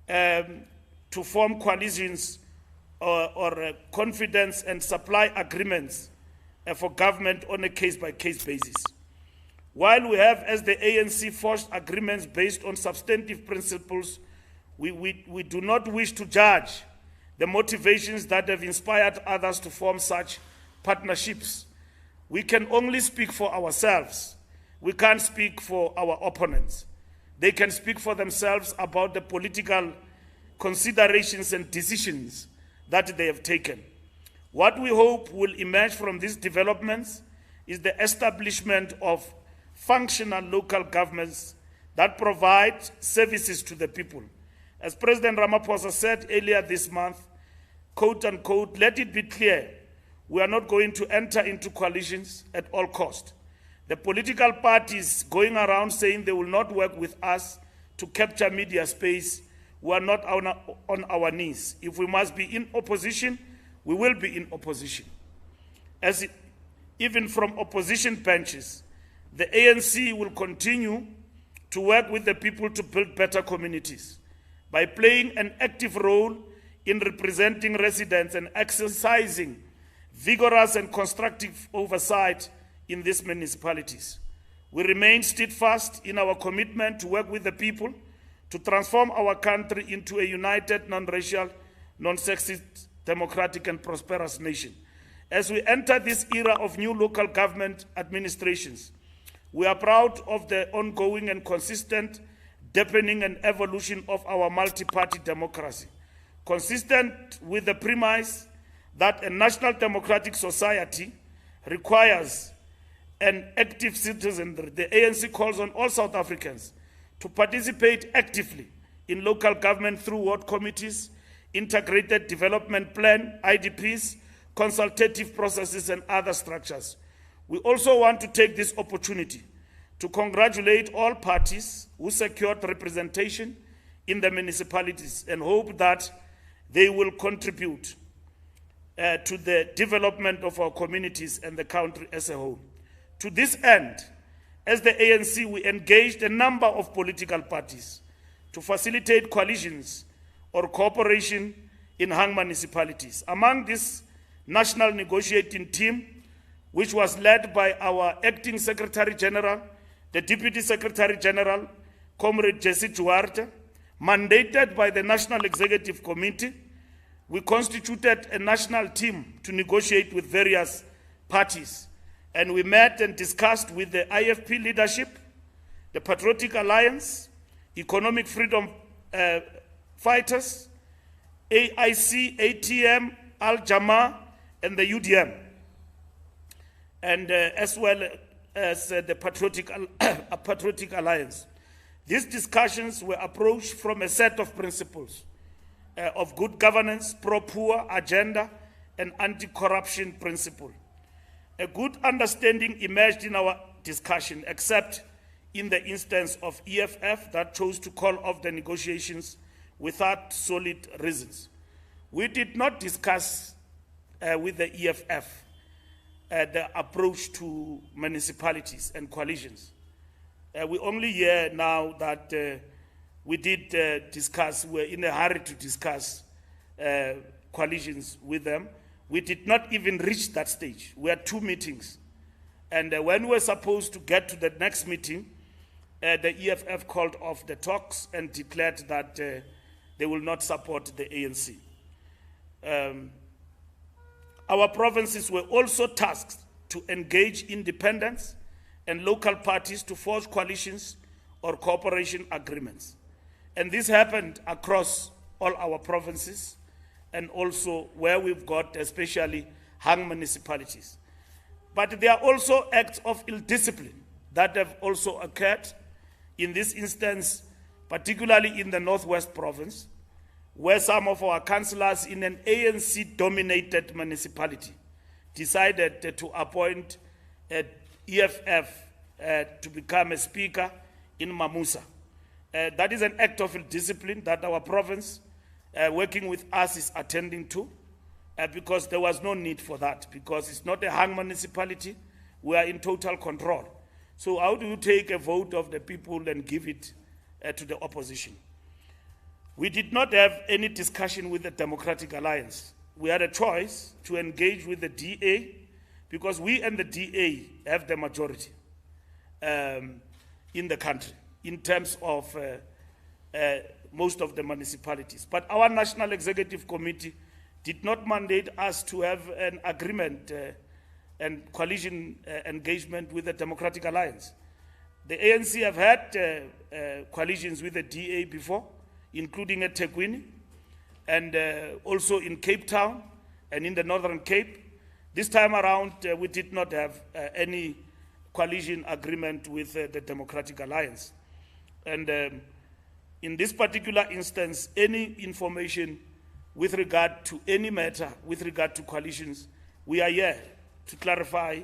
to form coalitions or confidence and supply agreements for government on a case-by-case basis. While we have, as the ANC, forged agreements based on substantive principles, we do not wish to judge the motivations that have inspired others to form such partnerships. We can only speak for ourselves. We can't speak for our opponents. They can speak for themselves about the political considerations and decisions that they have taken. What we hope will emerge from these developments is the establishment of functional local governments that provide services to the people. As President Ramaphosa said earlier this month, quote unquote, "Let it be clear, we are not going to enter into coalitions at all costs. The political parties going around saying they will not work with us to capture media space, we are not on our knees. If we must be in opposition, we will be in opposition." Even from opposition benches, the ANC will continue to work with the people to build better communities by playing an active role in representing residents and exercising vigorous and constructive oversight in these municipalities. We remain steadfast in our commitment to work with the people to transform our country into a united, non-racial, non-sexist, democratic and prosperous nation. As we enter this era of new local government administrations, we are proud of the ongoing and consistent deepening and evolution of our multi-party democracy. Consistent with the premise that a national democratic society requires an active citizenry, the ANC calls on all South Africans to participate actively in local government through ward committees, integrated development plan, IDPs, consultative processes and other structures. We also want to take this opportunity to congratulate all parties who secured representation in the municipalities and hope that they will contribute to the development of our communities and the country as a whole. To this end, as the ANC, we engaged a number of political parties to facilitate coalitions or cooperation in hung municipalities. Among this national negotiating team, which was led by our acting Secretary General, the Deputy Secretary General, Comrade Jesse Duarte, mandated by the National Executive Committee, we constituted a national team to negotiate with various parties. And we met and discussed with the IFP leadership, the Patriotic Alliance, Economic Freedom Fighters, AIC, ATM, Al-Jamaa, and the UDM, and as well as the Patriotic Alliance. These discussions were approached from a set of principles of good governance, pro-poor agenda, and anti-corruption principle. A good understanding emerged in our discussion, except in the instance of EFF that chose to call off the negotiations without solid reasons. We did not discuss with the EFF the approach to municipalities and coalitions. We only hear now that we did discuss, we're in a hurry to discuss coalitions with them. We did not even reach that stage. We had 2 meetings. And when we were supposed to get to the next meeting, the EFF called off the talks and declared that they will not support the ANC. Our provinces were also tasked to engage independents and local parties to forge coalitions or cooperation agreements. And this happened across all our provinces and also where we've got especially hung municipalities. But there are also acts of ill discipline that have also occurred in this instance, particularly in the Northwest Province, where some of our councillors in an ANC-dominated municipality decided to appoint EFF to become a speaker in Mamusa. That is an act of ill discipline that our province, working with us, is attending to, because there was no need for that, because it's not a hung municipality. We are in total control. So how do you take a vote of the people and give it to the opposition? We did not have any discussion with the Democratic Alliance. We had a choice to engage with the DA because we and the DA have the majority in the country in terms of most of the municipalities. But our National Executive Committee did not mandate us to have an agreement and coalition engagement with the Democratic Alliance. The ANC have had coalitions with the DA before, including at eThekwini, and also in Cape Town and in the Northern Cape. This time around, we did not have any coalition agreement with the Democratic Alliance. And in this particular instance, any information with regard to any matter, with regard to coalitions, we are here to clarify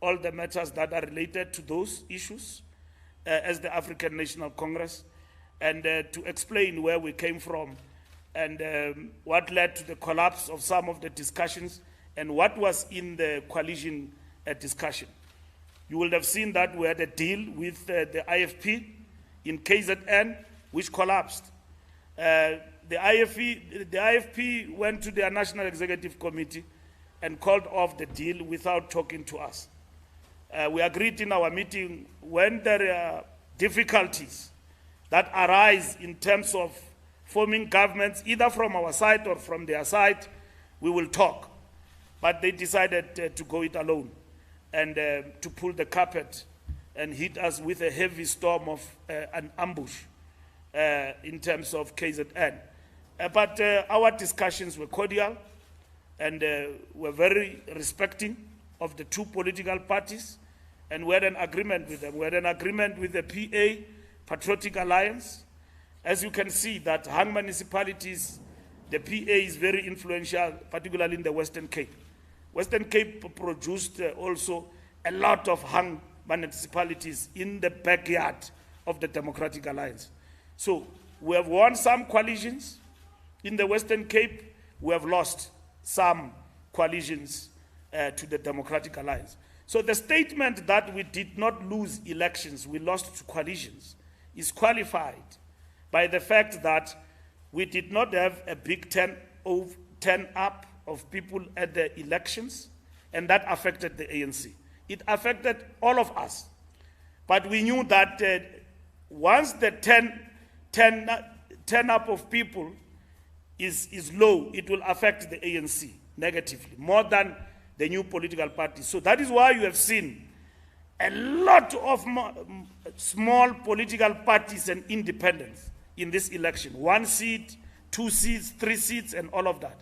all the matters that are related to those issues as the African National Congress, and to explain where we came from and what led to the collapse of some of the discussions and what was in the coalition discussion. You will have seen that we had a deal with the IFP in KZN, which collapsed. The IFP went to their National Executive Committee and called off the deal without talking to us. We agreed in our meeting when there are difficulties that arise in terms of forming governments, either from our side or from their side, we will talk. But they decided to go it alone and to pull the carpet and hit us with a heavy storm of an ambush in terms of KZN. But our discussions were cordial and were very respecting of the two political parties, and we had an agreement with them. We had an agreement with the PA, Patriotic Alliance. As you can see, that hung municipalities, the PA is very influential, particularly in the Western Cape. Western Cape produced also a lot of hung municipalities in the backyard of the Democratic Alliance. So we have won some coalitions in the Western Cape. We have lost some coalitions to the Democratic Alliance. So the statement that we did not lose elections, we lost to coalitions, is qualified by the fact that we did not have a big turn up of people at the elections, and that affected the ANC. It affected all of us. But we knew that once the turn up of people is low, it will affect the ANC negatively, more than the new political parties. So that is why you have seen a lot of small political parties and independents in this election. 1 seat, 2 seats, 3 seats, and all of that.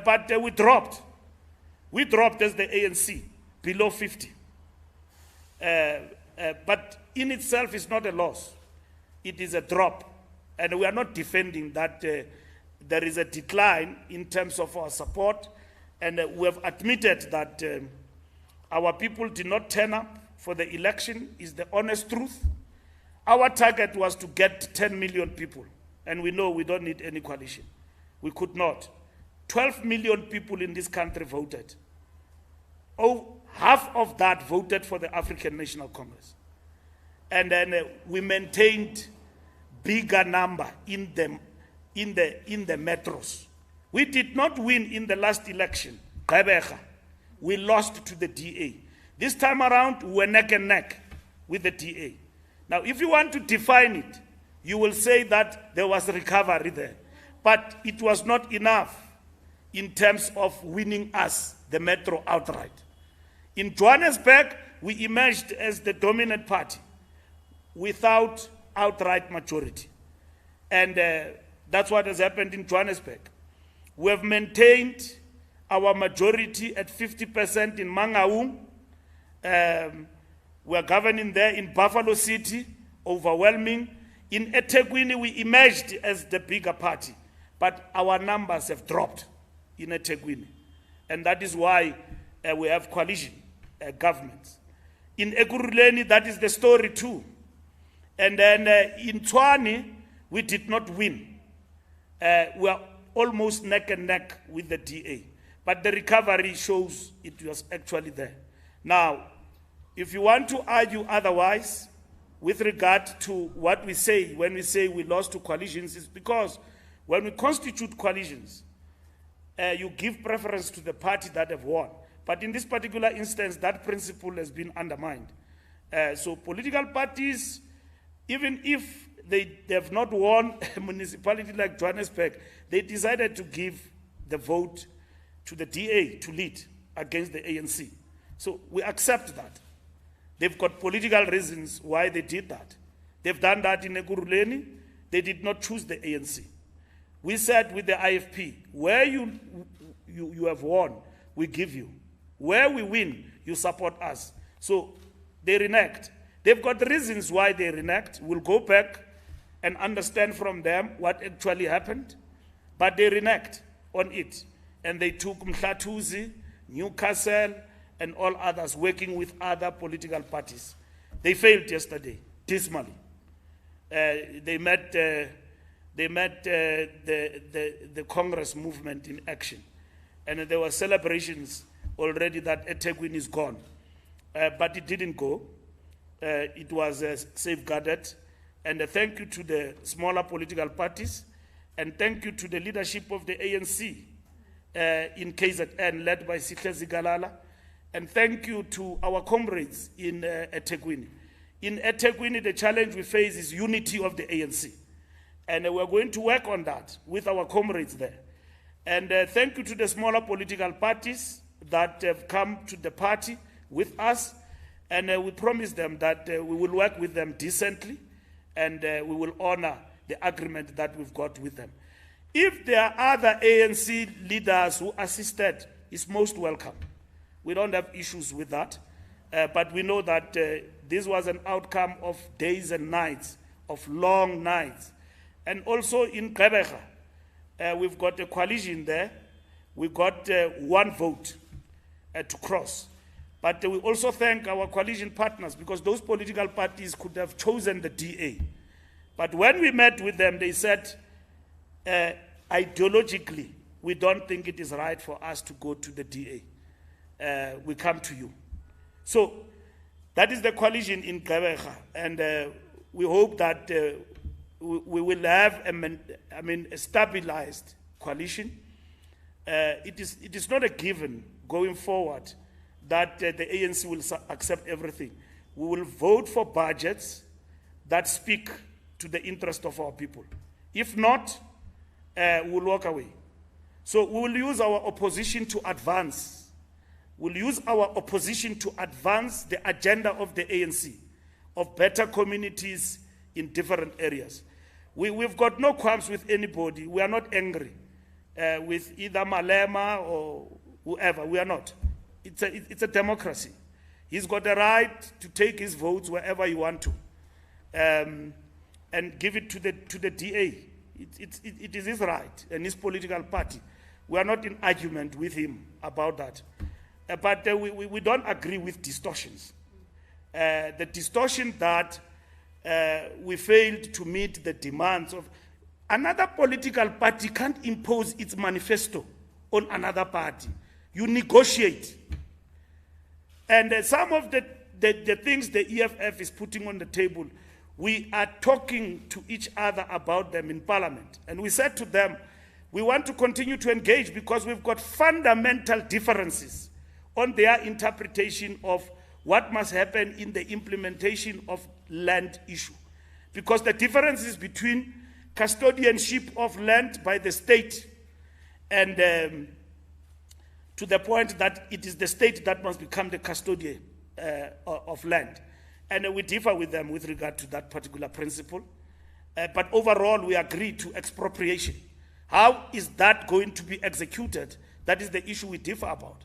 But we dropped. We dropped as the ANC, below 50. But in itself, it's not a loss. It is a drop. And we are not defending that there is a decline in terms of our support. And we have admitted that our people did not turn up for the election, is the honest truth. Our target was to get 10 million people. And we know we don't need any coalition. We could not. 12 million people in this country voted. Oh, half of that voted for the African National Congress. And then we maintained bigger number in the metros. We did not win in the last election. We lost to the DA. This time around, we were neck and neck with the DA. Now, if you want to define it, you will say that there was recovery there. But it was not enough in terms of winning us, the metro, outright. In Johannesburg, we emerged as the dominant party without outright majority. And that's what has happened in Johannesburg. We have maintained our majority at 50% in Mangaung. We are governing there in Buffalo City, overwhelming. In eThekwini, we emerged as the bigger party, but our numbers have dropped in eThekwini. And that is why we have coalition governments. In Ekurhuleni, that is the story too. And then in Tshwane, we did not win. We are almost neck and neck with the DA. But the recovery shows it was actually there. Now, if you want to argue otherwise, with regard to what we say when we say we lost to coalitions, is because When we constitute coalitions, you give preference to the party that have won. But in this particular instance, that principle has been undermined. So political parties, even if they have not won a municipality like Johannesburg, they decided to give the vote to the DA to lead against the ANC. So we accept that. They've got political reasons why they did that. They've done that in Ekurhuleni. They did not choose the ANC. We said with the IFP, where you have won, we give you. Where we win, you support us. So they reneged. They've got reasons why they reneged. We'll go back and understand from them what actually happened. But they reneged on it. And they took Mhlatuzi, Newcastle, and all others, working with other political parties. They failed yesterday, dismally. They met the Congress movement in action. And there were celebrations already that eThekwini is gone. But it didn't go. It was safeguarded. And thank you to the smaller political parties. And thank you to the leadership of the ANC in KZN, led by Sihle Zigalala. And thank you to our comrades in eThekwini. In eThekwini, the challenge we face is unity of the ANC. And we're going to work on that with our comrades there. And thank you to the smaller political parties that have come to the party with us. And we promise them that we will work with them decently and we will honor the agreement that we've got with them. If there are other ANC leaders who assisted, it's most welcome. We don't have issues with that. But we know that this was an outcome of days and nights, of long nights. And also in Gqeberha, we've got a coalition there. We got one vote to cross. But we also thank our coalition partners because those political parties could have chosen the DA. But when we met with them, they said, ideologically, we don't think it is right for us to go to the DA. We come to you. So that is the coalition in Gqeberha. And we hope that we will have a stabilized coalition. It is not a given going forward that the ANC will accept everything. We will vote for budgets that speak to the interest of our people. If not, we'll walk away. So we will use our opposition to advance. We'll use our opposition to advance the agenda of the ANC, of better communities in different areas. We've got no qualms with anybody. We are not angry with either Malema or whoever. We are not. It's a democracy. He's got the right to take his votes wherever he wants to and give it to the DA. It is his right and his political party. We are not in argument with him about that. But we don't agree with distortions. The distortion that we failed to meet the demands of another political party can't impose its manifesto on another party. You negotiate. And some of the things the EFF is putting on the table, we are talking to each other about them in Parliament. And we said to them, we want to continue to engage because we've got fundamental differences on their interpretation of what must happen in the implementation of land issue. Because the differences between custodianship of land by the state and to the point that it is the state that must become the custodian of land. And we differ with them with regard to that particular principle. But overall, we agree to expropriation. How is that going to be executed? That is the issue we differ about.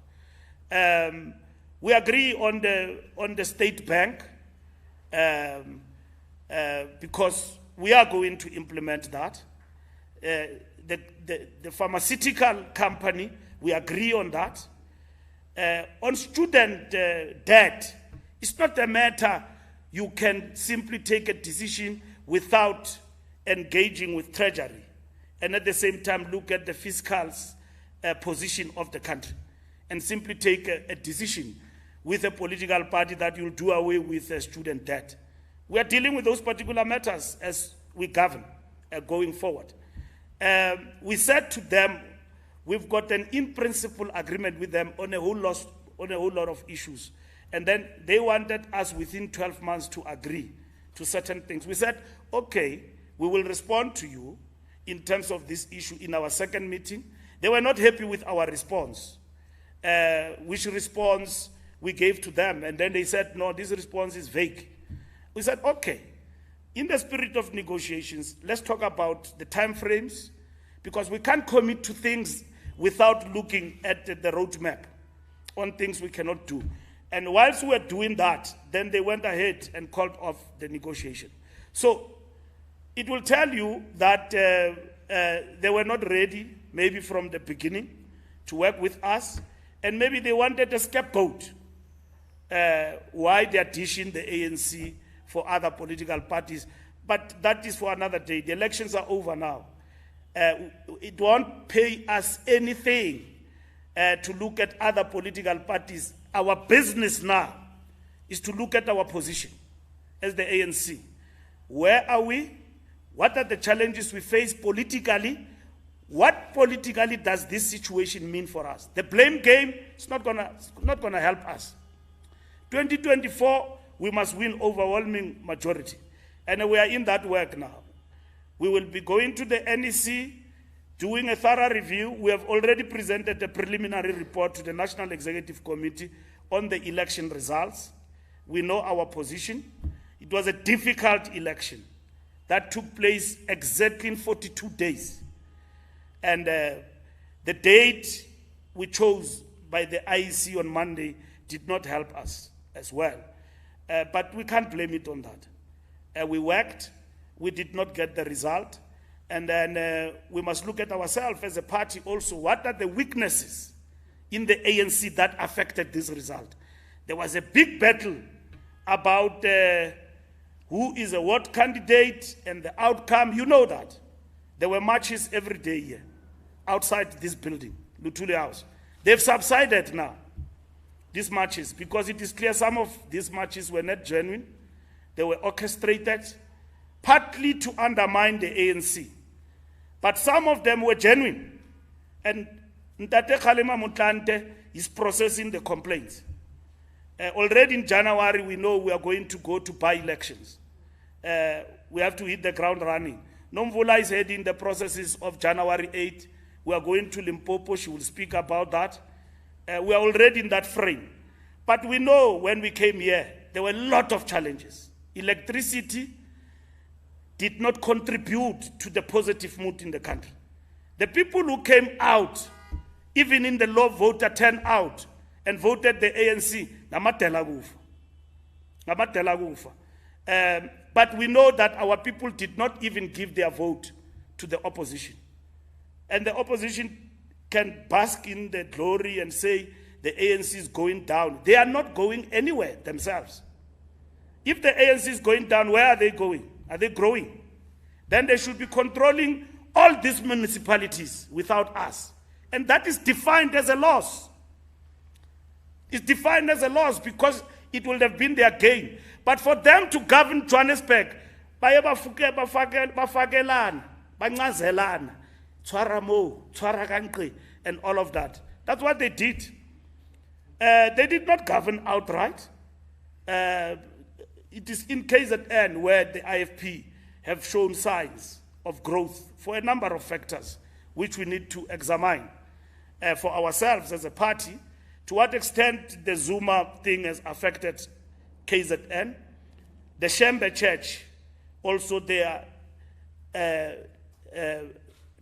We agree on the state bank because we are going to implement that. The pharmaceutical company, we agree on that. On student debt, it's not a matter you can simply take a decision without engaging with Treasury and at the same time look at the fiscal position of the country and simply take a decision with a political party that will do away with student debt. We are dealing with those particular matters as we govern going forward. We said to them, we've got an in-principle agreement with them on a whole lot of issues. And then they wanted us within 12 months to agree to certain things. We said, okay, we will respond to you in terms of this issue in our second meeting. They were not happy with our response, which response we gave to them. And then they said, no, this response is vague. We said, okay, in the spirit of negotiations, let's talk about the timeframes, because we can't commit to things without looking at the roadmap on things we cannot do. And whilst we were doing that, then they went ahead and called off the negotiation. So it will tell you that they were not ready, maybe from the beginning, to work with us, and maybe they wanted a scapegoat. Why they are dishing the ANC for other political parties. But that is for another day. The elections are over now. It won't pay us anything to look at other political parties. Our business now is to look at our position as the ANC. Where are we? What are the challenges we face politically? What politically does this situation mean for us? The blame game is not gonna help us. 2024, we must win overwhelming majority. And we are in that work now. We will be going to the NEC, doing a thorough review. We have already presented a preliminary report to the National Executive Committee on the election results. We know our position. It was a difficult election that took place exactly in 42 days. And the date we chose by the IEC on Monday did not help us as well. But we can't blame it on that. We worked, we did not get the result, and then we must look at ourselves as a party also. What are the weaknesses in the ANC that affected this result? There was a big battle about who is a what candidate and the outcome. You know that. There were marches every day here, outside this building, Luthuli House. They've subsided now, these marches, because it is clear some of these marches were not genuine. They were orchestrated, partly to undermine the ANC. But some of them were genuine. And Ntate Kgalema Motlanthe is processing the complaints. Already in January, we know we are going to go to by-elections. We have to hit the ground running. Nomvula is heading the processes of January 8. We are going to Limpopo. She will speak about that. We are already in that frame. But we know when we came here, there were a lot of challenges. Electricity did not contribute to the positive mood in the country. The people who came out, even in the low voter turnout, and voted the ANC, but we know that our people did not even give their vote to the opposition. And the opposition can bask in the glory and say the ANC is going down. They are not going anywhere themselves. If the ANC is going down, where are they going? Are they growing? Then they should be controlling all these municipalities without us. And that is defined as a loss. It's defined as a loss because it would have been their gain. But for them to govern Johannesburg, and all of that, that's what they did. They did not govern outright. It is in KZN where the IFP have shown signs of growth for a number of factors, which we need to examine for ourselves as a party. To what extent the Zuma thing has affected KZN. The Shembe Church, also they are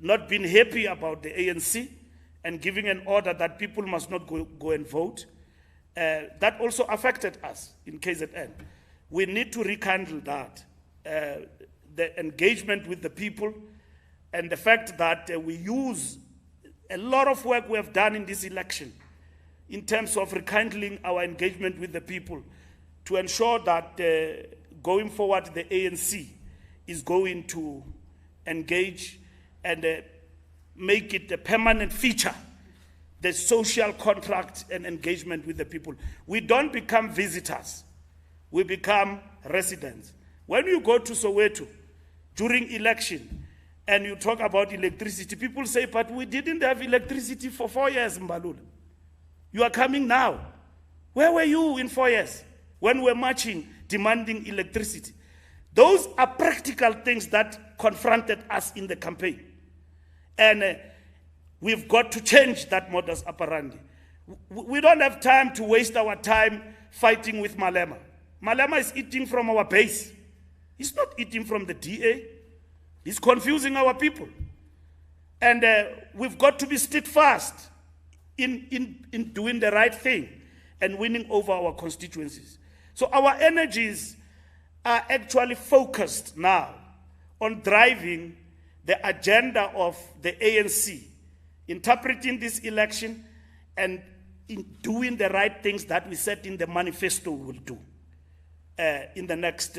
not been happy about the ANC and giving an order that people must not go and vote. That also affected us in KZN. We need to rekindle that. The engagement with the people and the fact that we use a lot of work we have done in this election in terms of rekindling our engagement with the people to ensure that going forward the ANC is going to engage and make it a permanent feature, the social contract and engagement with the people. We don't become visitors, we become residents. When you go to Soweto during election, and you talk about electricity, people say, but we didn't have electricity for 4 years, Mbalula. You are coming now. Where were you in 4 years when we were marching, demanding electricity? Those are practical things that confronted us in the campaign. And we've got to change that modus operandi. We don't have time to waste our time fighting with Malema. Malema is eating from our base. He's not eating from the DA. He's confusing our people. And we've got to be steadfast in doing the right thing and winning over our constituencies. So our energies are actually focused now on driving the agenda of the ANC, interpreting this election and in doing the right things that we said in the manifesto we will do in the next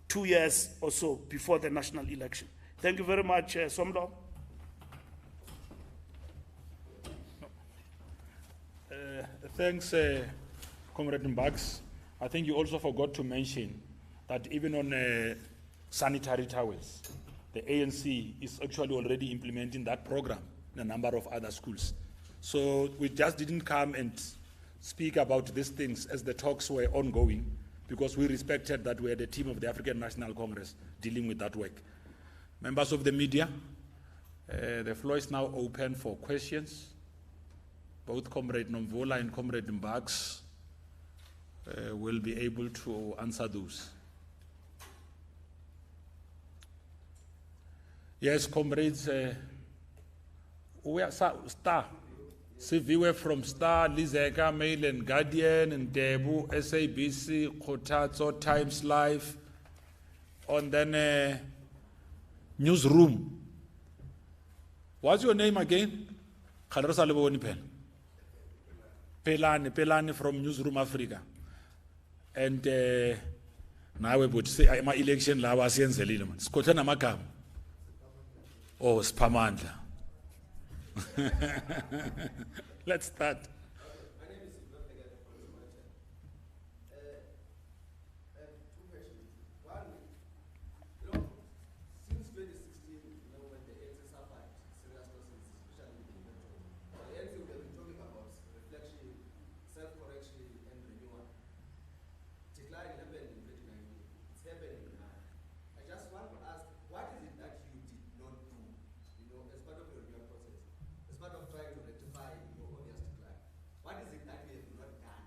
2 years or so before the national election. Thank you very much, Somlo. Thanks, Comrade Mbax. I think you also forgot to mention that even on sanitary towels, the ANC is actually already implementing that program in a number of other schools. So we just didn't come and speak about these things as the talks were ongoing, because we respected that we had a team of the African National Congress dealing with that work. Members of the media, the floor is now open for questions. Both Comrade Nomvola and Comrade Mbax will be able to answer those. Yes, comrades, we are Star. Siviwe from Star, Lizeka, Mail and Guardian, and Debu, SABC, Kotatso, Times Live, and then Newsroom. What's your name again? Kharosa Leboni Pen. Pelani from Newsroom Africa. And now we would say my election la was yenzelile man. Skotana magama. Oh, Spamandla. Let's start. My name is Fikile Mbalula. Two questions. One, since 2016, when the ANC suffered serious losses, especially in the electoral, the ANC would have been talking about reflection, self-correction, and renewal. Decline happened in 2019. It's happening now. I just want to ask, what is it that you did not do, as part of your renewal process, as part of trying to rectify your obvious decline? What is it that you have not done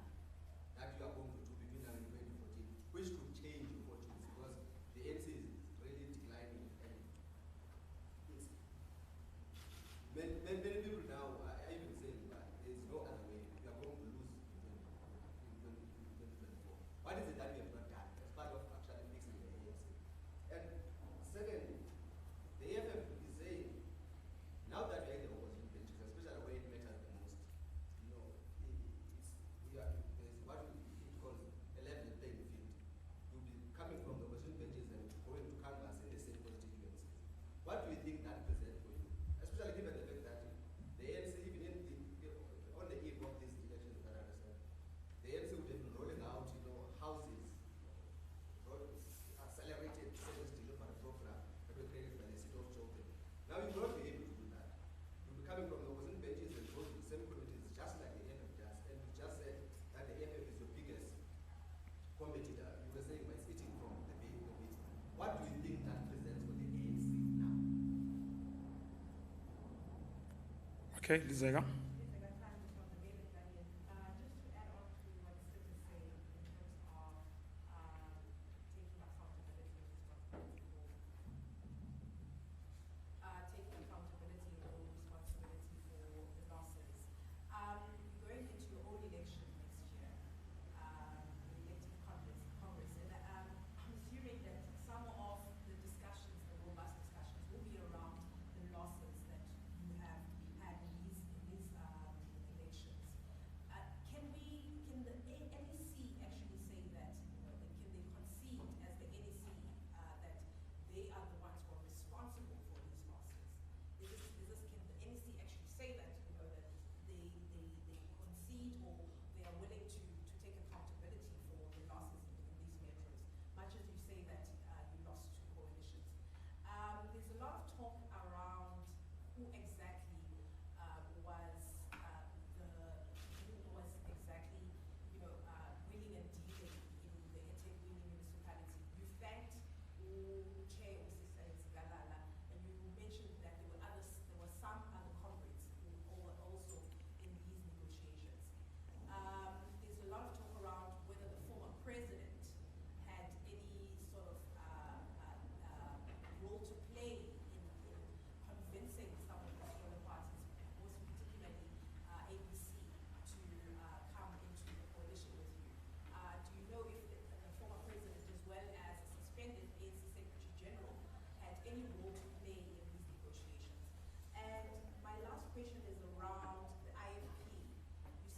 that you are going to do between now and 2014, which could change your fortunes? Because the ANC is really declining, and it's many people now are even saying that there is no other way. You are going to lose in 2024. What is it that you have not done as part of actually fixing the ANC? And secondly, the EFF is saying, now that we are in the opposition benches, especially where it matters the most, there's what it calls a level playing field. You'll be coming from the opposition benches and going to canvas in the same constituencies. What do you think that presents for you? Especially given the fact that the ANC, even on the eve of these elections that are recent, the ANC would have been rolling out, houses, accelerated service delivery program that were created by the city of Joburg. Now you will not be able to do that. You'll be coming from the opposition benches and go to the same committees, just like the EFF does. And you just said that the EFF is your biggest committee. You were saying it's eating from the base. What do you think that presents for the ANC now? Okay, Lizeka.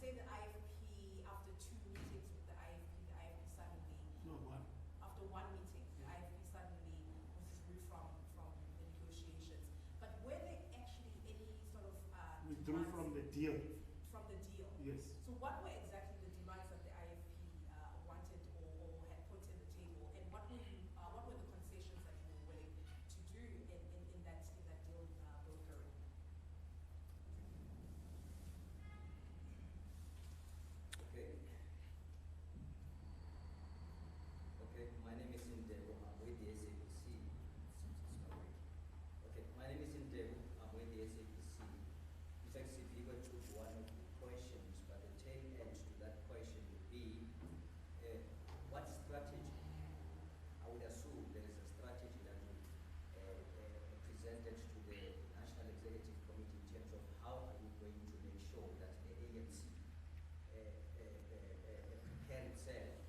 say the IFP, after 2 meetings with the IFP suddenly, No, one. after 1 meeting, the IFP suddenly withdrew from the negotiations. But were there actually any sort of Withdrew demands from the deal. from the deal? Yes. So what were exactly the demands that the IFP wanted or had put in the table, and what were the concessions that you were willing to do in that deal brokering? Okay. Okay, my name is Ndebo. I'm with the SAPC. Okay, my name is Ndebo. I'm with the SAPC. In fact, if you were to one of the questions, but the tail end to that question would be, what strategy? I would assume there is a strategy that will presented to the National Executive Committee in terms of how are you going to make sure that the ANC prepare itself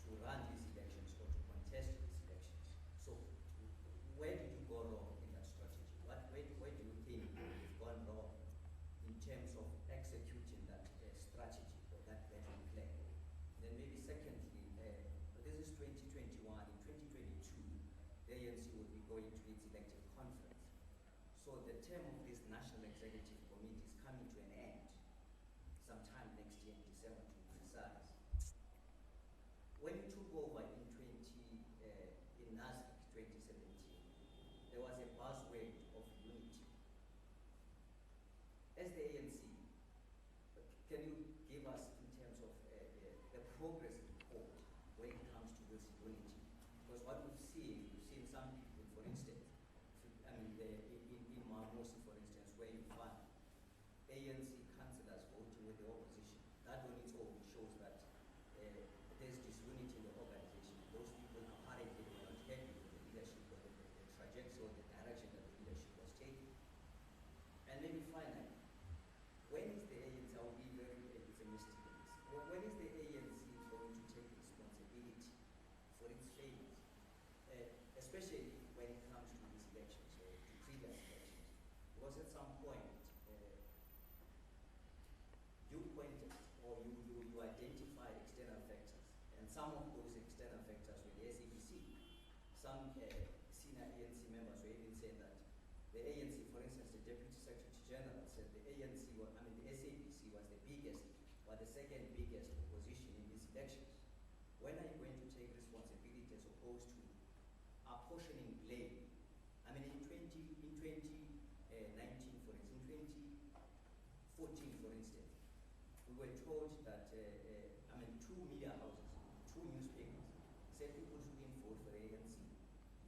to run these elections or to contest these elections. So where did you go wrong in that strategy? Where do you think you've gone wrong in terms of executing that strategy or that battle plan? Then maybe secondly, this is 2021. In 2022, the ANC will be going to its elective conference. So the term of this National Executive Committee is coming to an end sometime next year in December, to be precise. When you took over in NASDAQ 2017, there was a buzzword of unity. As the ANC, can you give us in terms of the progress report when it comes to this unity? Because what we've seen some people, for instance, in Marmosi, for instance, where you find ANC councillors voting with the opposition, that on its own shows that there's disunity in the organization. Those people apparently were not happy with the leadership or the trajectory or the direction that the leadership was taking. And maybe finally, when is the ANC, I will be very pessimistic in this, when is the ANC going to take responsibility for its failures, especially when it comes to these elections or to previous elections? Because at some point, you pointed or you identified external factors, and some of those external factors were the SABC. Some senior ANC members were even saying that the ANC, for instance, the Deputy Secretary General said the ANC, the SABC was the biggest or the second biggest opposition in these elections. When are you going to take responsibility as opposed to apportioning blame? In 2019, for instance, in 2014, for instance, we were told that, 2 media houses, 2 newspapers, said people shouldn't vote for the ANC.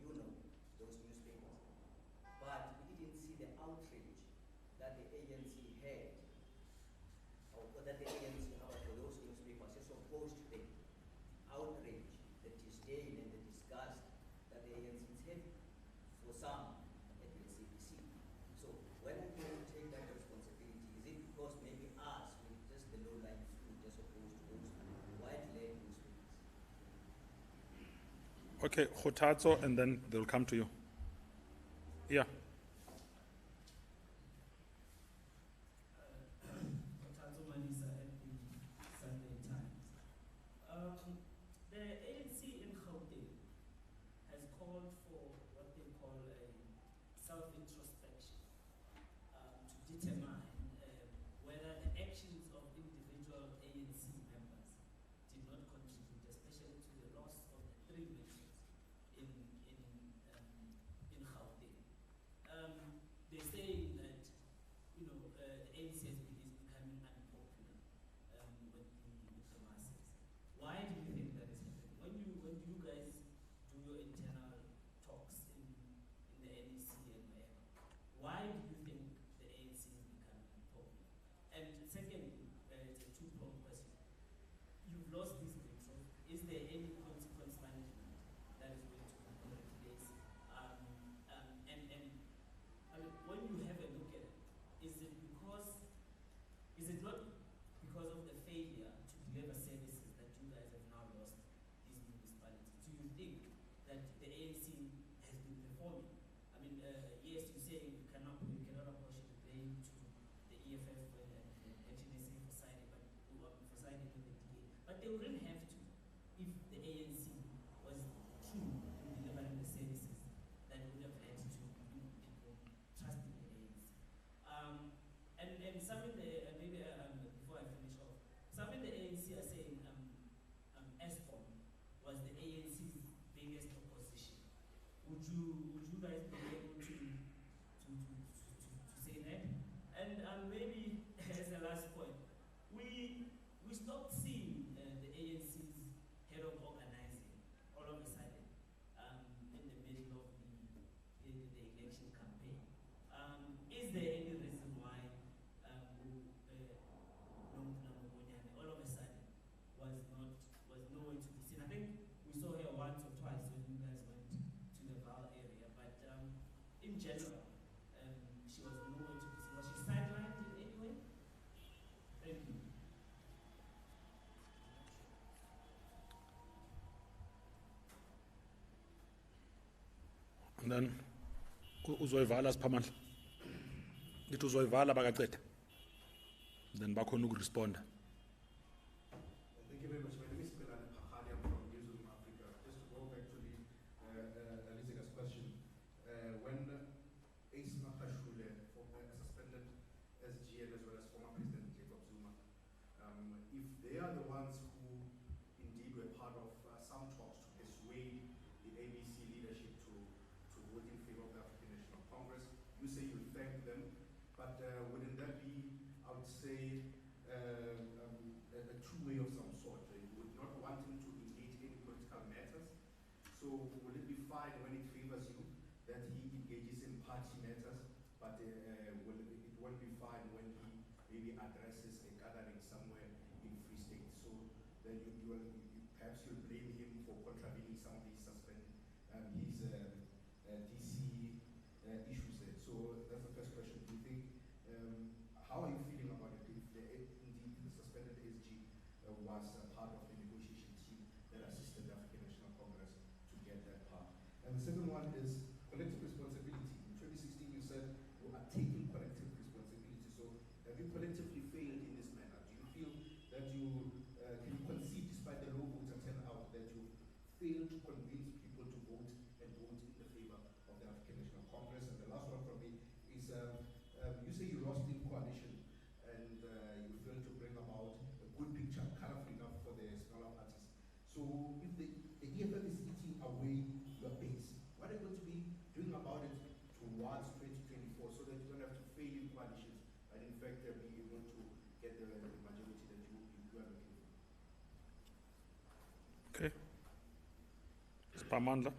You know those newspapers. But we didn't see the outrage that the ANC had, or that the ANC had for those newspapers, as opposed to the outrage, the disdain and the disgust that the ANC is having for some at the CBC. So when are we going to take that responsibility? Is it because maybe us, with just the low-lying fruit, as opposed to those wide-laying newspapers? Okay, Khotatso, and then they'll come to you. Yeah. Khotatso Manisa at the Sunday Times. The ANC in Gauteng has called for what they call a self-introspection to determine whether the actions of individual ANC members did not contribute, especially to the loss of the 3 elections in Gauteng. then uzoyivala siphamandla ngithi uzoyivala bakaceda then bakhona ukuresponda. Thank you very much. My name is Fikile Mbalula. I'm from Newsroom Africa. Just to go back to the Lizika's question, when AC Makashule suspended SGN as well as former President Jacob Zuma, if they are the ones who indeed were part of some talks to persuade the ABC leadership to vote in favor of the African National Congress, you say you thank them, but wouldn't that be, I would say, a true way of some sort? You would not want him to engage in political matters. So will it be fine when it favors you that he engages in party matters, but it won't be fine when he maybe addresses a gathering somewhere in Free State? So then perhaps you'll blame him for contravening some of these DC issues there. So that's the first question. Do you think, how are you feeling about it if indeed the suspended SG was part of the negotiation team that assisted the African National Congress to get that part? And the second one is collective responsibility. In 2016 you said you are taking collective responsibility. So have you collectively failed in this manner? Do you feel that you can you concede, despite the low voter turnout, that you failed to convince people to vote in the favor of the African National Congress? And the last one from me is you say you lost in coalition and you failed to bring about a good picture, colorful enough for the smaller parties. So if the EFF is eating away your base, what are you going to be doing about it towards 2024 so that you don't have to fail in coalitions and in fact be able to get the majority that you are looking for? Okay. Siphamandla.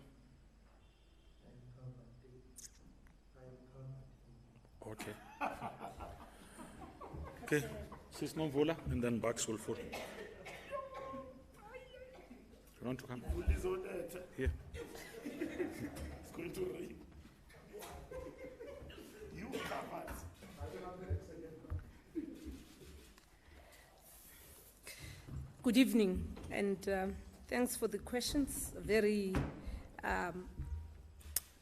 Okay. Okay. Sis Nomvula, and then Bucks will follow. You want to come? Here. It's going to rain. You covered. Good evening, and thanks for the questions. Very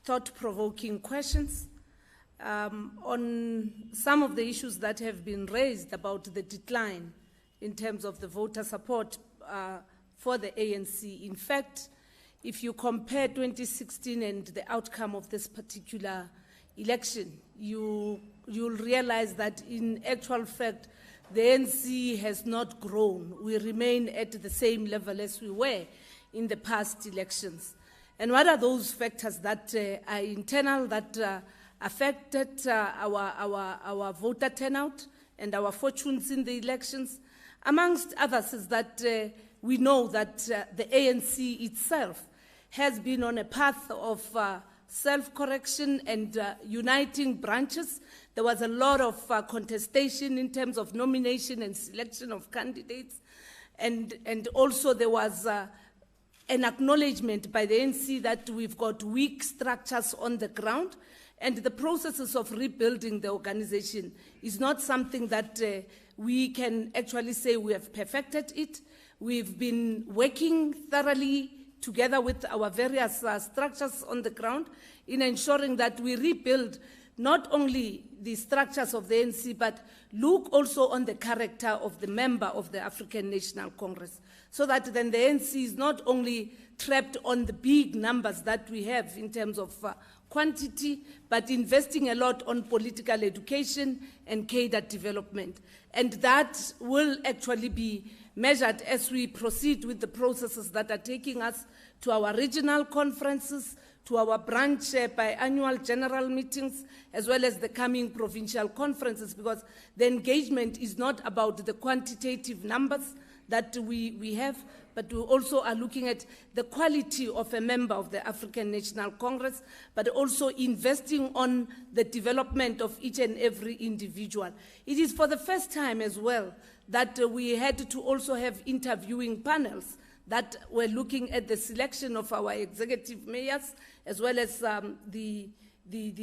thought-provoking questions. On some of the issues that have been raised about the decline in terms of the voter support for the ANC. In fact, if you compare 2016 and the outcome of this particular election, you'll realize that in actual fact, the ANC has not grown. We remain at the same level as we were in the past elections. And what are those factors that are internal that affected our voter turnout and our fortunes in the elections? Amongst others is that we know that the ANC itself has been on a path of self-correction and uniting branches. There was a lot of contestation in terms of nomination and selection of candidates. And also there was an acknowledgement by the ANC that we've got weak structures on the ground, and the processes of rebuilding the organization is not something that we can actually say we have perfected it. We've been working thoroughly together with our various structures on the ground in ensuring that we rebuild not only the structures of the ANC, but look also on the character of the member of the African National Congress, so that then the ANC is not only trapped on the big numbers that we have in terms of quantity, but investing a lot on political education and cadre development. And that will actually be measured as we proceed with the processes that are taking us to our regional conferences, to our branch biannual general meetings, as well as the coming provincial conferences, because the engagement is not about the quantitative numbers that we have, but we also are looking at the quality of a member of the African National Congress, but also investing on the development of each and every individual. It is for the first time as well that we had to also have interviewing panels that were looking at the selection of our executive mayors, as well as the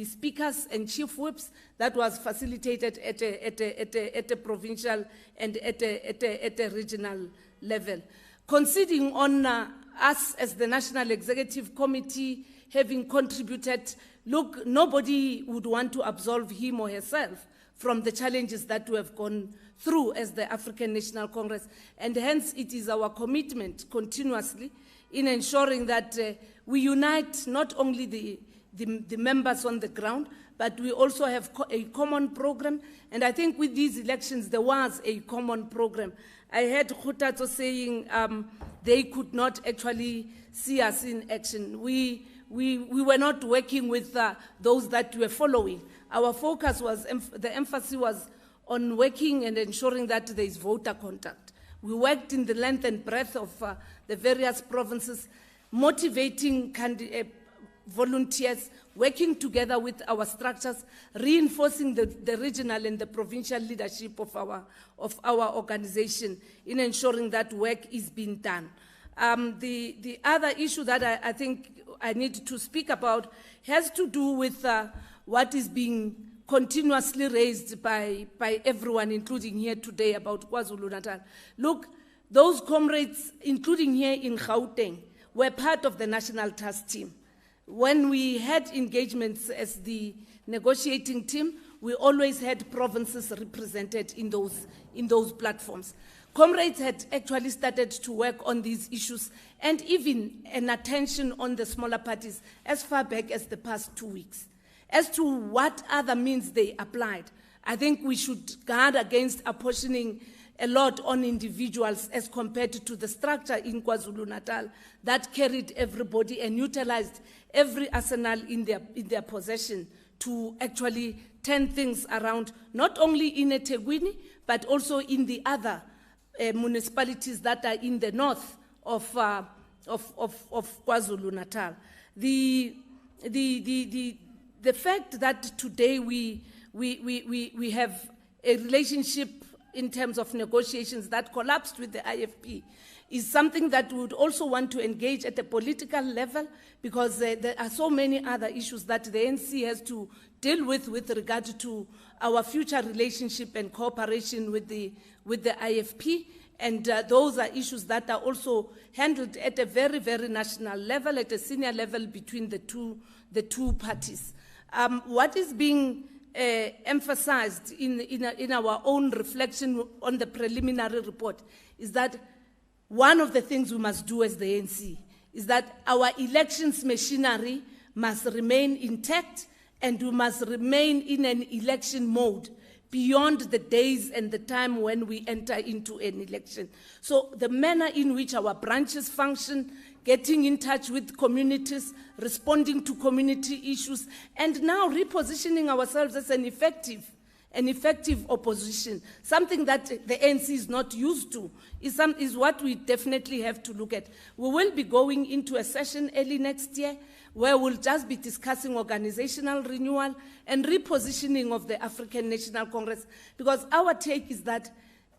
speakers and chief whips that was facilitated at a provincial and at a regional level. Conceding on us as the National Executive Committee having contributed. Look, nobody would want to absolve him or herself from the challenges that we have gone through as the African National Congress. And hence, it is our commitment continuously in ensuring that we unite not only the members on the ground, but we also have a common program. And I think with these elections, there was a common program. I heard Khutato saying they could not actually see us in action. We were not working with those that were following. Our focus was, the emphasis was on working and ensuring that there is voter contact. We worked in the length and breadth of the various provinces, motivating volunteers, working together with our structures, reinforcing the regional and the provincial leadership of our organization in ensuring that work is being done. The other issue that I think I need to speak about has to do with what is being continuously raised by everyone, including here today, about KwaZulu-Natal. Look, those comrades, including here in Gauteng, were part of the National Task Team. When we had engagements as the negotiating team, we always had provinces represented in those platforms. Comrades had actually started to work on these issues and even an attention on the smaller parties as far back as the past 2 weeks. As to what other means they applied, I think we should guard against apportioning a lot on individuals as compared to the structure in KwaZulu-Natal that carried everybody and utilized every arsenal in their possession to actually turn things around, not only in eThekwini, but also in the other municipalities that are in the north of KwaZulu-Natal. The fact that today we have a relationship in terms of negotiations that collapsed with the IFP is something that we would also want to engage at a political level, because there are so many other issues that the ANC has to deal with regard to our future relationship and cooperation with the IFP. And those are issues that are also handled at a very, very national level, at a senior level between the two parties. What is being emphasized in our own reflection on the preliminary report is that one of the things we must do as the ANC is that our elections machinery must remain intact, and we must remain in an election mode beyond the days and the time when we enter into an election. So the manner in which our branches function, getting in touch with communities, responding to community issues, and now repositioning ourselves as an effective opposition, something that the ANC is not used to, is what we definitely have to look at. We will be going into a session early next year where we'll just be discussing organizational renewal and repositioning of the African National Congress, because our take is that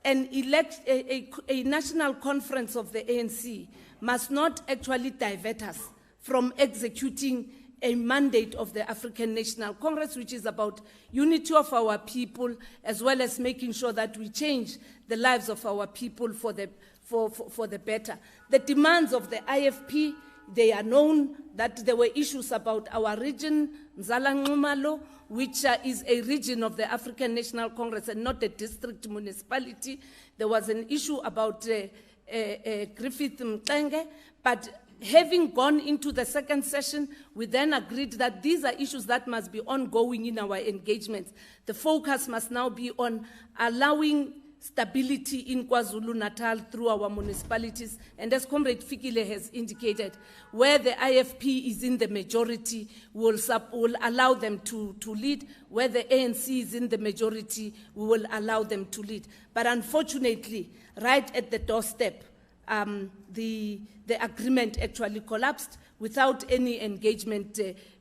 a national conference of the ANC must not actually divert us from executing a mandate of the African National Congress, which is about unity of our people, as well as making sure that we change the lives of our people for the better. The demands of the IFP, they are known that there were issues about our region, Mzala-Nxumalo, which is a region of the African National Congress and not a district municipality. There was an issue about Griffith Mxenge, but having gone into the second session, we then agreed that these are issues that must be ongoing in our engagements. The focus must now be on allowing stability in KwaZulu-Natal through our municipalities. And as Comrade Fikile has indicated, where the IFP is in the majority, will allow them to lead. Where the ANC is in the majority, we will allow them to lead. But unfortunately, right at the doorstep, the agreement actually collapsed without any engagement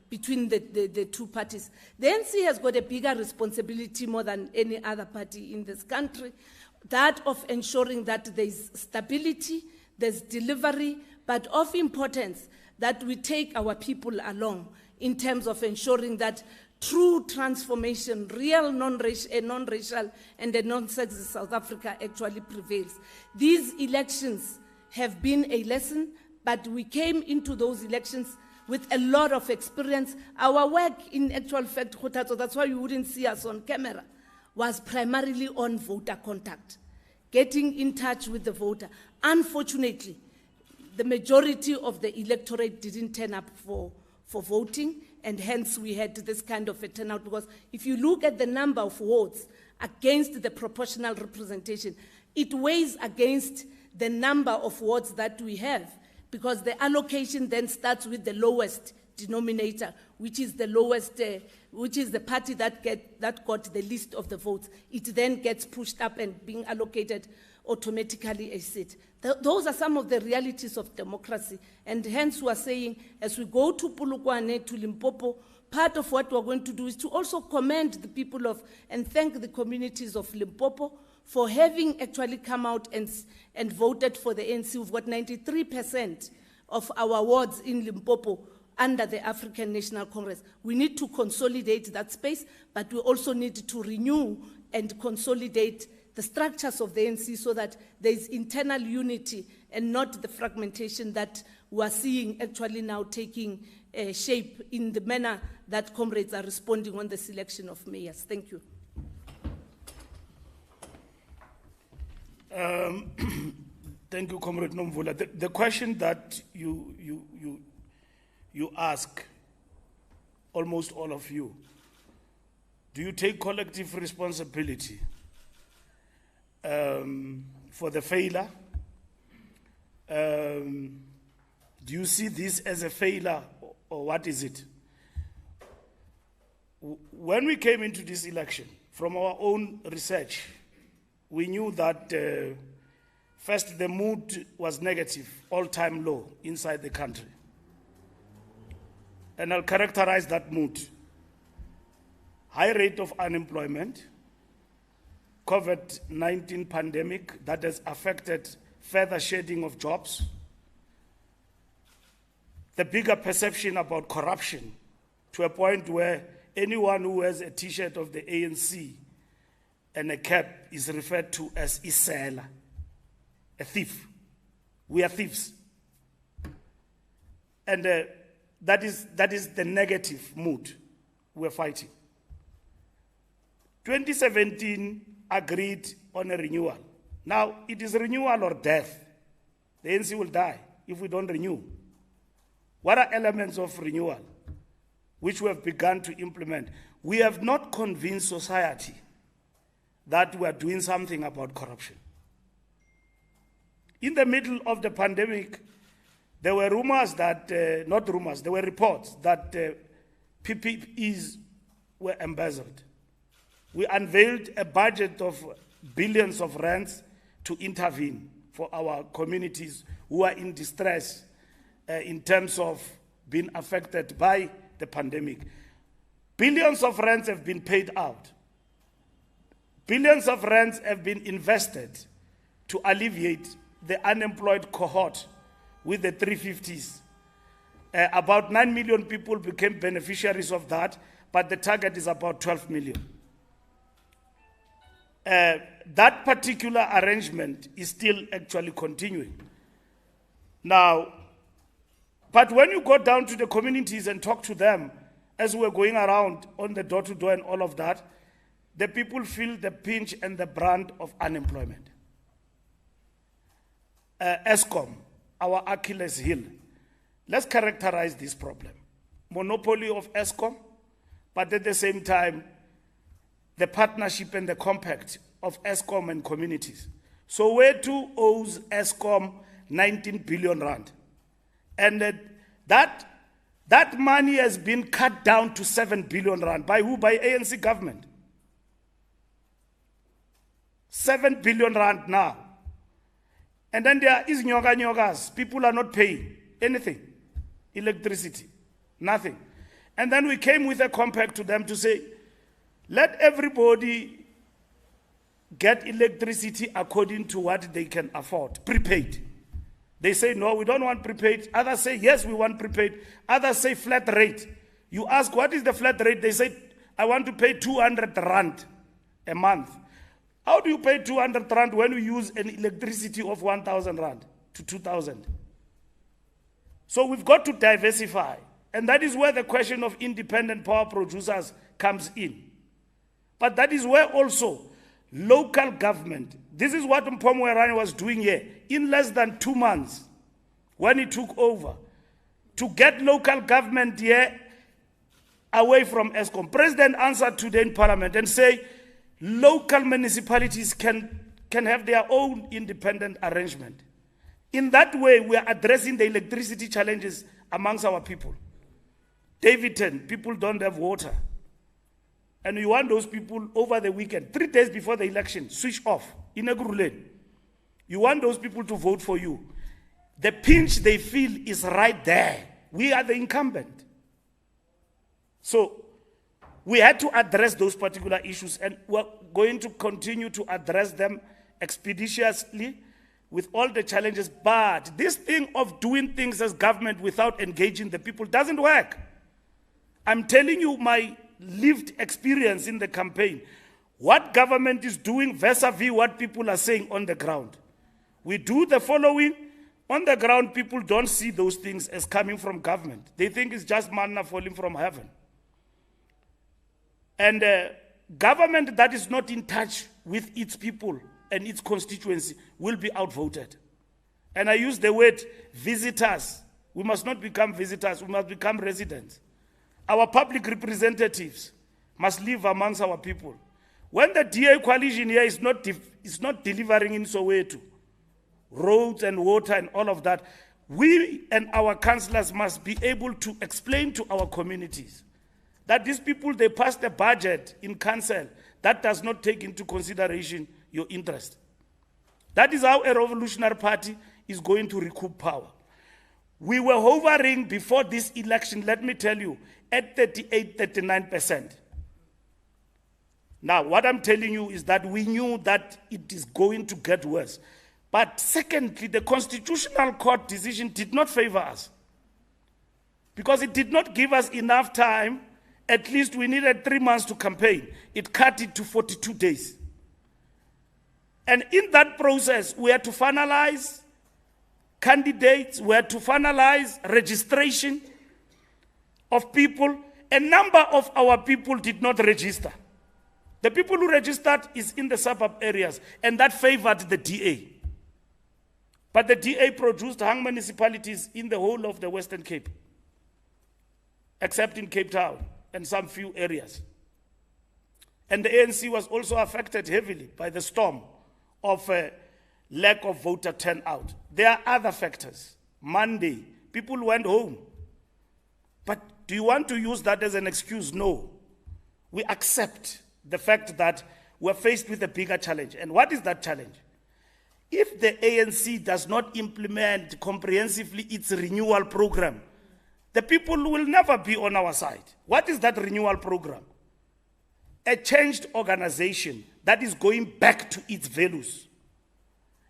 between the two parties. The ANC has got a bigger responsibility more than any other party in this country, that of ensuring that there is stability, there's delivery, but of importance that we take our people along in terms of ensuring that true transformation, real non-racial and a non-sexist South Africa actually prevails. These elections have been a lesson, but we came into those elections with a lot of experience. Our work, in actual fact, Khothatso, that's why you wouldn't see us on camera, was primarily on voter contact, getting in touch with the voter. Unfortunately, the majority of the electorate didn't turn up for voting, and hence we had this kind of a turnout, because if you look at the number of votes against the proportional representation, it weighs against the number of votes that we have, because the allocation then starts with the lowest denominator, which is the lowest, which is the party that got the least of the votes. It then gets pushed up and being allocated automatically a seat. Those are some of the realities of democracy, and hence we are saying, as we go to Polokwane, to Limpopo, part of what we're going to do is to also commend the people of, and thank the communities of Limpopo for having actually come out and voted for the ANC. We've got 93% of our wards in Limpopo under the African National Congress. We need to consolidate that space, but we also need to renew and consolidate the structures of the ANC so that there is internal unity and not the fragmentation that we are seeing actually now taking shape in the manner that comrades are responding on the selection of mayors. Thank you. Thank you, Comrade Nomvula. The question that you ask, almost all of you, do you take collective responsibility for the failure? Do you see this as a failure, or what is it? When we came into this election, from our own research, we knew that first the mood was negative, all-time low inside the country. And I'll characterize that mood. High rate of unemployment, COVID-19 pandemic that has affected further shedding of jobs, the bigger perception about corruption to a point where anyone who has a t-shirt of the ANC and a cap is referred to as Isela, a thief. We are thieves. And that is the negative mood we're fighting. 2017 agreed on a renewal. Now, it is renewal or death. The ANC will die if we don't renew. What are elements of renewal which we have begun to implement? We have not convinced society that we are doing something about corruption. In the middle of the pandemic, there were rumors that, not rumors, there were reports that PPEs were embezzled. We unveiled a budget of billions of rands to intervene for our communities who are in distress in terms of being affected by the pandemic. Billions of rands have been paid out. Billions of rands have been invested to alleviate the unemployed cohort with the 350s. About 9 million people became beneficiaries of that, but the target is about 12 million. That particular arrangement is still actually continuing. Now, but when you go down to the communities and talk to them, as we're going around on the door-to-door and all of that, the people feel the pinch and the brunt of unemployment. ESCOM, our Achilles heel. Let's characterize this problem. Monopoly of ESCOM, but at the same time, the partnership and the compact of ESCOM and communities. So Soweto owes ESCOM 19 billion rand. And that money has been cut down to 7 billion rand. By who? By ANC government. 7 billion rand now. And then there is nyogas. People are not paying anything. Electricity, nothing. And then we came with a compact to them to say, let everybody get electricity according to what they can afford, prepaid. They say, no, we don't want prepaid. Others say, yes, we want prepaid. Others say flat rate. You ask, what is the flat rate? They say, I want to pay 200 rand a month. How do you pay 200 rand when you use an electricity of 1,000 rand to 2,000? So we've got to diversify And that is where the question of independent power producers comes in. But that is where also local government, this is what Mpomwerani was doing here, in less than 2 months, when he took over, to get local government here away from ESCOM. President answered today in Parliament and say local municipalities can have their own independent arrangement. In that way, we are addressing the electricity challenges amongst our people. Davidton, people don't have water. And you want those people over the weekend, 3 days before the election, switch off in a Gurulen. You want those people to vote for you. The pinch they feel is right there. We are the incumbent. So we had to address those particular issues, and we're going to continue to address them expeditiously with all the challenges. But this thing of doing things as government without engaging the people doesn't work. I'm telling you my lived experience in the campaign. What government is doing vis-a-vis what people are saying on the ground. We do the following. On the ground, people don't see those things as coming from government. They think it's just manna falling from heaven. And government that is not in touch with its people and its constituency will be outvoted. And I use the word visitors. We must not become visitors, we must become residents. Our public representatives must live amongst our people. When the DA coalition here is not delivering in Soweto, roads and water and all of that, we and our councillors must be able to explain to our communities that these people, they pass the budget in council that does not take into consideration your interest. That is how a revolutionary party is going to recoup power. We were hovering before this election, let me tell you, at 38, 39%. Now, what I'm telling you is that we knew that it is going to get worse. But secondly, the Constitutional Court decision did not favor us, because it did not give us enough time. At least we needed 3 months to campaign. It cut it to 42 days. And in that process, we had to finalize candidates, we had to finalize registration of people. A number of our people did not register. The people who registered is in the suburb areas, and that favored the DA. But the DA produced hung municipalities in the whole of the Western Cape, except in Cape Town and some few areas. And the ANC was also affected heavily by the storm of lack of voter turnout. There are other factors. Monday, people went home. But do you want to use that as an excuse? No. We accept the fact that we're faced with a bigger challenge. And what is that challenge? If the ANC does not implement comprehensively its renewal program, the people will never be on our side. What is that renewal program? A changed organization that is going back to its values.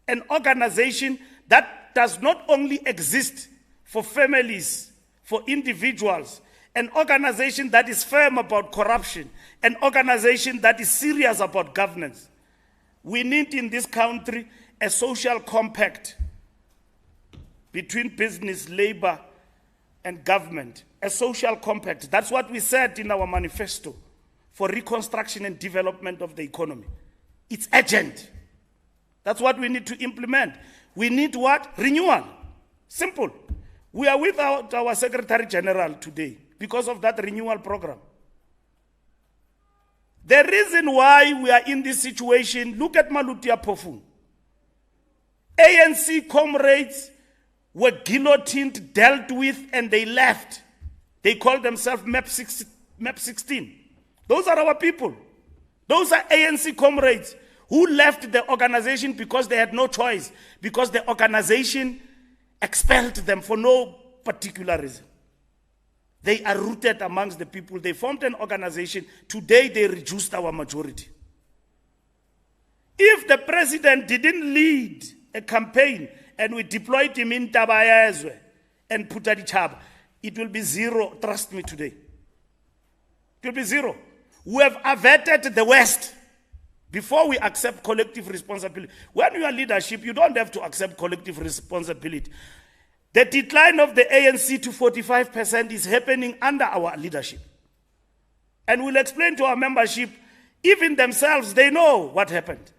An organization that does not only exist for families, for individuals, an organization that is firm about corruption, an organization that is serious about governance. We need in this country a social compact between business, labor, and government. A social compact. That's what we said in our manifesto for reconstruction and development of the economy. It's urgent. That's what we need to implement. We need what? Renewal. Simple. We are without our Secretary General today because of that renewal program. The reason why we are in this situation, look at Malutia Pofung. ANC comrades were guillotined, dealt with, and they left. They called themselves MAP 16. Those are our people. Those are ANC comrades who left the organization because they had no choice, because the organization expelled them for no particular reason. They are rooted amongst the people. They formed an organization. Today they reduced our majority. If the president didn't lead a campaign and we deployed him in Tabayazwe and Putadichab, it will be zero, trust me today. It will be zero. We have averted the West before we accept collective responsibility. When you are leadership, you don't have to accept collective responsibility. The decline of the ANC to 45% is happening under our leadership. And we'll explain to our membership, even themselves, they know what happened.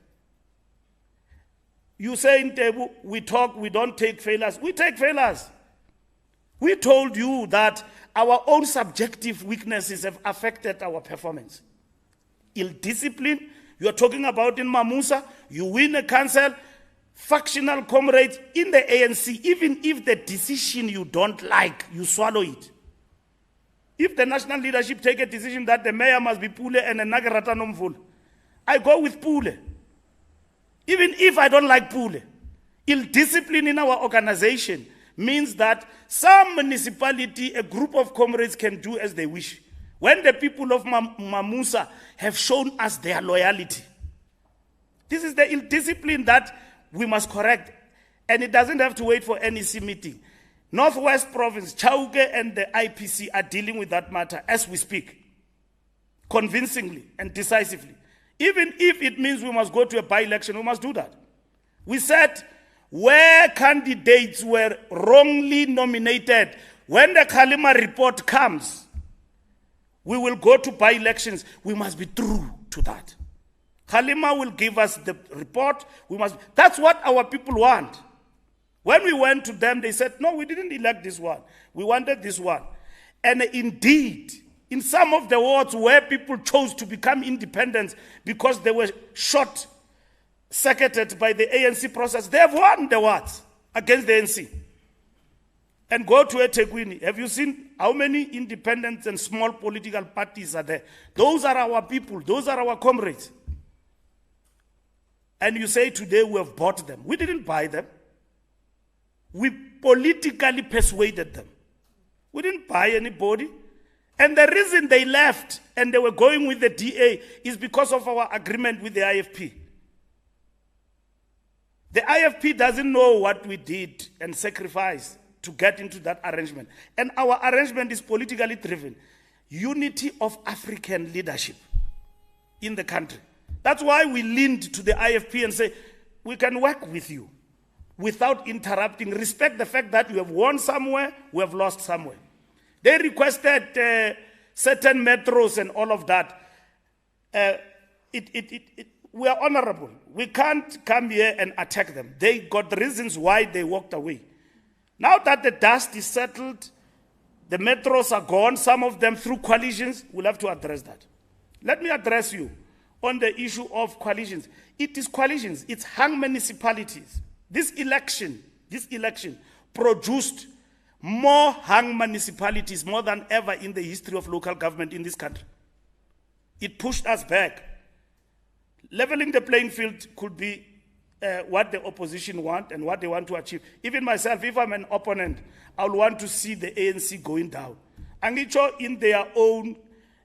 You say in Tebu, we talk, we don't take failures. We take failures. We told you that our own subjective weaknesses have affected our performance. Ill-discipline, you are talking about in Mamusa, you win a council, factional comrades in the ANC, even if the decision you don't like, you swallow it. If the national leadership take a decision that the mayor must be Pule and a Nagarata Nomvul, I go with Pule. Even if I don't like Pule. Ill-discipline in our organization means that some municipality, a group of comrades can do as they wish. When the people of Mamusa have shown us their loyalty. This is the ill-discipline that we must correct. And it doesn't have to wait for NEC meeting. Northwest Province, Chauke and the IPC are dealing with that matter as we speak. Convincingly and decisively. Even if it means we must go to a by-election, we must do that. We said where candidates were wrongly nominated, when the Kalima report comes, we will go to by-elections. We must be true to that. Kalima will give us the report. That's what our people want. When we went to them, they said, no, we didn't elect this one. We wanted this one. And indeed, in some of the wards where people chose to become independent because they were short-circuited by the ANC process, they have won the wards against the ANC. And go to eThekwini. Have you seen how many independents and small political parties are there? Those are our people. Those are our comrades. And you say today we have bought them. We didn't buy them. We politically persuaded them. We didn't buy anybody. And the reason they left and they were going with the DA is because of our agreement with the IFP. The IFP doesn't know what we did and sacrificed to get into that arrangement. And our arrangement is politically driven. Unity of African leadership in the country. That's why we leaned to the IFP and say, we can work with you without interrupting. Respect the fact that you have won somewhere, we have lost somewhere. They requested certain metros and all of that. We are honorable. We can't come here and attack them. They got the reasons why they walked away. Now that the dust is settled, the metros are gone, some of them through coalitions, we'll have to address that. Let me address you on the issue of coalitions. It is coalitions, it's hung municipalities. This election produced more hung municipalities more than ever in the history of local government in this country. It pushed us back. Leveling the playing field could be what the opposition want and what they want to achieve. Even myself, if I'm an opponent, I'll want to see the ANC going down. And in their own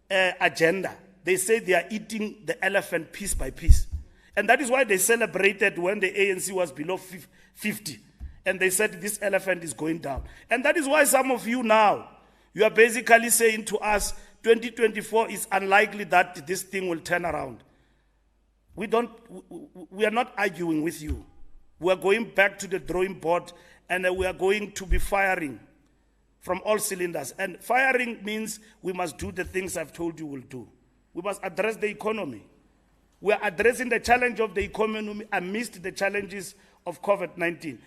agenda, they say they are eating the elephant piece by piece. And that is why they celebrated when the ANC was below 50. And they said this elephant is going down. And that is why some of you now, you are basically saying to us, 2024 is unlikely that this thing will turn around. We are not arguing with you. We are going back to the drawing board and we are going to be firing from all cylinders. And firing means we must do the things I've told you we'll do. We must address the economy. We are addressing the challenge of the economy amidst the challenges of COVID-19.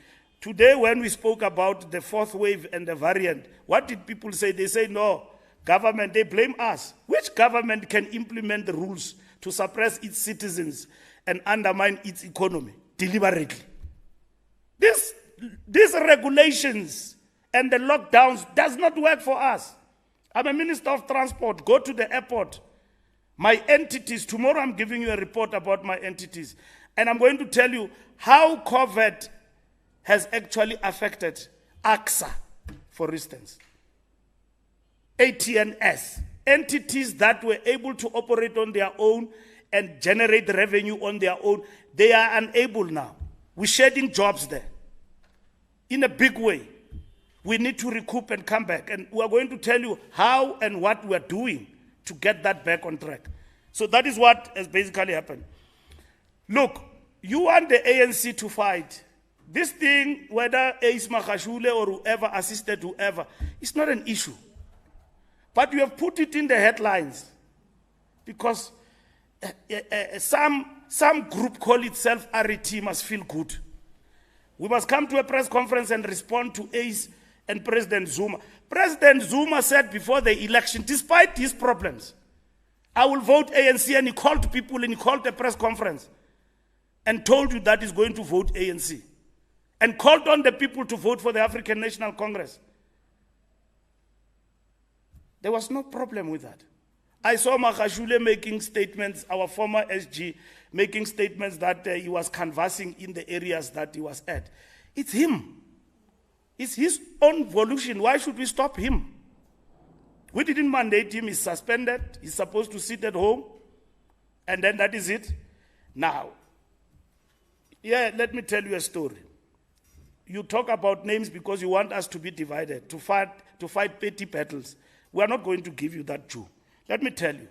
Today, when we spoke about the fourth wave and the variant, what did people say? They say, no, government, they blame us. Which government can implement the rules to suppress its citizens and undermine its economy deliberately? These regulations and the lockdowns does not work for us. I'm a minister of transport. Go to the airport. My entities, tomorrow I'm giving you a report about my entities. And I'm going to tell you how COVID has actually affected AXA, for instance. ATNS, entities that were able to operate on their own and generate revenue on their own, they are unable now. We're shedding jobs there in a big way. We need to recoup and come back. And we are going to tell you how and what we are doing to get that back on track. So that is what has basically happened. Look, you want the ANC to fight. This thing, whether Ace Magashule or whoever assisted whoever, it's not an issue. But you have put it in the headlines because some group call itself RET must feel good. We must come to a press conference and respond to Ace and President Zuma. President Zuma said before the election, despite his problems, I will vote ANC, and he called people and he called a press conference and told you that he's going to vote ANC and called on the people to vote for the African National Congress. There was no problem with that. I saw Magashule making statements, our former SG, making statements that he was canvassing in the areas that he was at. It's him. It's his own volition. Why should we stop him? We didn't mandate him. He's suspended. He's supposed to sit at home. And then that is it. Now, let me tell you a story. You talk about names because you want us to be divided, to fight petty battles. We are not going to give you that due. Let me tell you.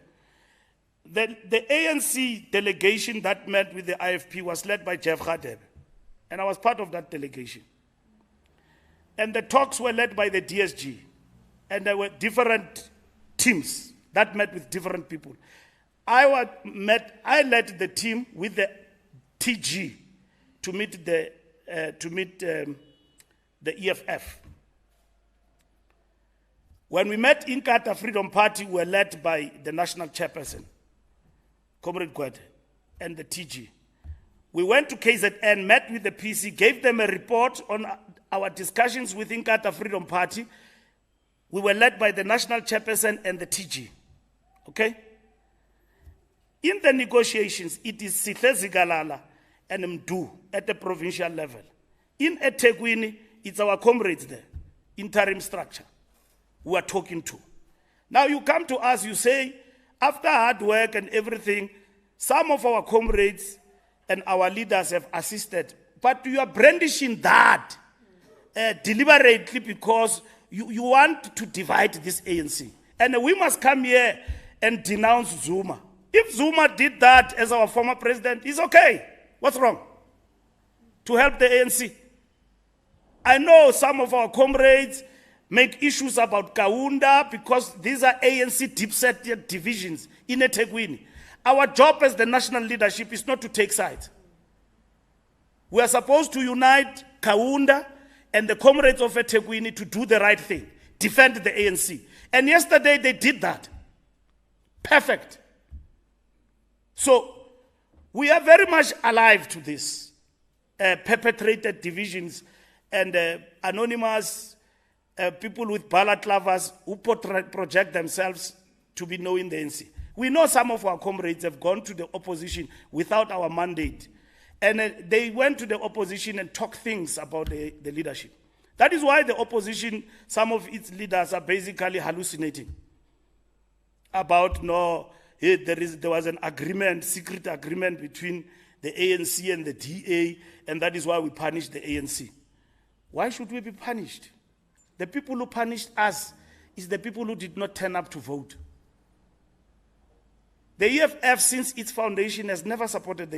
The ANC delegation that met with the IFP was led by Jeff Radebe. And I was part of that delegation. And the talks were led by the DSG. And there were different teams that met with different people. I led the team with the TG to meet the EFF. When we met in Inkatha Freedom Party, we were led by the national chairperson, Comrade Gwede, and the TG. We went to KZN, met with the PC, gave them a report on our discussions with Inkatha Freedom Party. We were led by the national chairperson and the TG. Okay? In the negotiations, it is Sihle Zigalala and Mdu at the provincial level. In eThekwini, it's our comrades there, interim structure, we are talking to. Now you come to us, you say, after hard work and everything, some of our comrades and our leaders have assisted, but you are brandishing that deliberately because you want to divide this ANC. And we must come here and denounce Zuma. If Zuma did that as our former president, it's okay. What's wrong? To help the ANC. I know some of our comrades make issues about Kaunda because these are ANC deep-set divisions in eThekwini. Our job as the national leadership is not to take sides. We are supposed to unite Kaunda and the comrades of eThekwini to do the right thing, defend the ANC. And yesterday they did that. Perfect. So we are very much alive to this perpetrated divisions and anonymous people with balaclavas who project themselves to be knowing the ANC. We know some of our comrades have gone to the opposition without our mandate. And they went to the opposition and talked things about the leadership. That is why the opposition, some of its leaders are basically hallucinating about, there was an agreement, secret agreement between the ANC and the DA, and that is why we punished the ANC. Why should we be punished? The people who punished us is the people who did not turn up to vote. The EFF, since its foundation, has never supported the